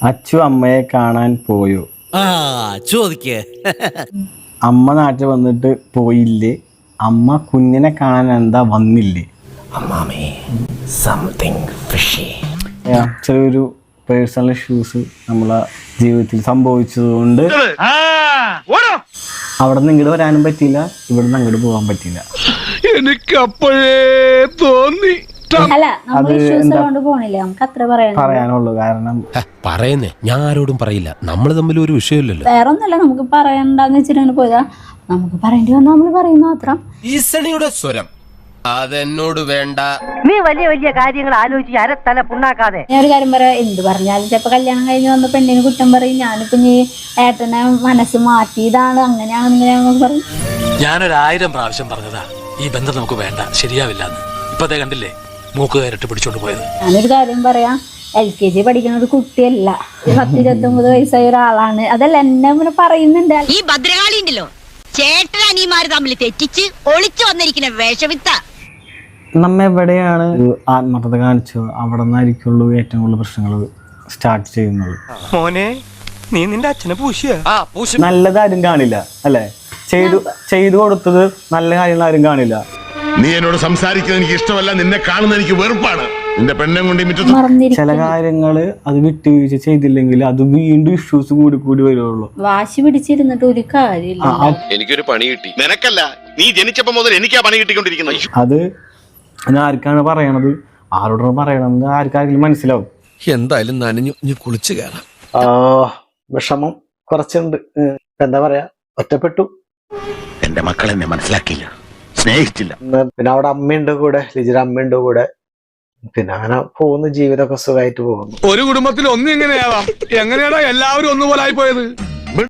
അച്ചു അമ്മയെ കാണാൻ പോയോ? ചോദിക്കേ. അമ്മ നാട്ടിൽ വന്നിട്ട് പോയില്ലേ? അമ്മ കുഞ്ഞിനെ കാണാൻ എന്താ വന്നില്ലേ? ചെറിയൊരു പേഴ്സണൽ ഇഷ്യൂസ് നമ്മളെ ജീവിതത്തിൽ സംഭവിച്ചതുകൊണ്ട് അവിടെ നിന്ന് ഇങ്ങോട്ട് വരാനും പറ്റിയില്ല, ഇവിടെ നിന്ന് അങ്ങോട്ട് പോകാൻ പറ്റിയില്ല. എനിക്ക് അപ്പോഴേ തോന്നി. അത് പറയാനുള്ളൂ. കാരണം പറയുന്നേ ഞാൻ ആരോടും പറയില്ല, നമ്മൾ തമ്മിൽ ഒരു വിഷയമില്ലല്ലോ. വേറെ ഒന്നല്ല, നമുക്ക് പറയണ്ടെന്ന് വെച്ചിട്ട് പോയതാ. നമുക്ക് പറയേണ്ടി വന്നാൽ നമ്മൾ പറയുന്ന മാത്രം. ഈസണിയുടെ സ്വരം അതെന്നോട് വേണ്ട. നീ വലിയ വലിയ കാര്യങ്ങൾ ആലോചിച്ച് അരത്തല പുണ്ണാക്കാതെ. ഞാൻ ഒരു കാര്യം പറയാം, എന്ത് പറഞ്ഞാലും ചിലപ്പോ കല്യാണം കഴിഞ്ഞ് വന്ന പെണ്ണിന് കുറ്റം പറയും. ഞാനിപ്പോ നീ ഏട്ടനെ മനസ്സ് മാറ്റിയതാണ്, അങ്ങനെയാണ് ഇങ്ങനെയാണെന്ന് പറയും. ഞാനൊരു പ്രാവശ്യം പറഞ്ഞതാ ഈ ബന്ധം നമുക്ക് വേണ്ട, ശരിയാവില്ല. ഇപ്പതേ കണ്ടില്ലേ മൂക്ക് കയറിട്ട് പിടിച്ചോണ്ട് പോയത്. ഞാനൊരു കാര്യം പറയാം, LKG പഠിക്കുന്ന ഒരു കുട്ടിയല്ല, 10-29 വയസ്സായ ഒരാളാണ്. അതല്ല എന്നെ പറയുന്നുണ്ട്. ഈ ഭദ്രകാളി ഉണ്ടല്ലോ, ചേട്ടനനിയന്മാര് തമ്മിൽ തെറ്റിച്ച് ഒളിച്ചു വന്നിരിക്കുന്ന വേഷവിത്ത. നമ്മ എവിടെയാണ് ആത്മാർത്ഥത കാണിച്ചോ അവിടെ നിന്നായിരിക്കുള്ളൂ ഏറ്റവും കൂടുതൽ പ്രശ്നങ്ങൾ സ്റ്റാർട്ട് ചെയ്യുന്നത്. മോനെ നീ നിന്റെ അച്ഛനെ പൂശിയ നല്ലതാരും കാണില്ല അല്ലെ? ചെയ്തു കൊടുത്തത് നല്ല കാര്യങ്ങൾ ആരും കാണില്ല. നീ എന്നോട് സംസാരിക്കുന്നത് എനിക്ക് ഇഷ്ടമല്ല, നിന്നെ കാണുന്നത് എനിക്ക് വെറുപ്പാണ്. നിന്റെ പെണ്ണെ കൊണ്ട് ചില കാര്യങ്ങള് അത് വിട്ടുവീഴ്ച ചെയ്തില്ലെങ്കിൽ അത് വീണ്ടും ഇഷ്യൂസ് കൂടി വരുള്ളൂ. വാശി പിടിച്ചിരുന്നിട്ട് ഒരു കാര്യമില്ല. എനിക്കൊരു പണി കിട്ടി. നിനക്കല്ല, നീ ജനിച്ചപ്പോ മുതൽ എനിക്കാ പണി കിട്ടിക്കൊണ്ടിരിക്കുന്നത്. അത് ആർക്കാണ് പറയണത്, ആരോടാണ് പറയണമെന്ന് ആർക്കാരെങ്കിലും മനസ്സിലാവും. എന്തായാലും നനഞ്ഞു, നീ കുളിച്ചു കയറാം. വിഷമം കുറച്ചുണ്ട്. എന്താ പറയാ, ഒറ്റപ്പെട്ടു. എന്റെ മക്കൾ എന്നെ മനസ്സിലാക്കിയില്ല, സ്നേഹിച്ചില്ല. പിന്നെ അവിടെ അമ്മയുണ്ട് കൂടെ, ലിജിയുടെ അമ്മയുണ്ട് കൂടെ. പിന്നെ അങ്ങനെ പോകുന്നു, ജീവിതമൊക്കെ സുഖമായിട്ട് പോകുന്നു. ഒരു കുടുംബത്തിൽ ഒന്നും എങ്ങനെയാവാം? എങ്ങനെയാടാ എല്ലാവരും ഒന്നുപോലെ ആയി പോയത്?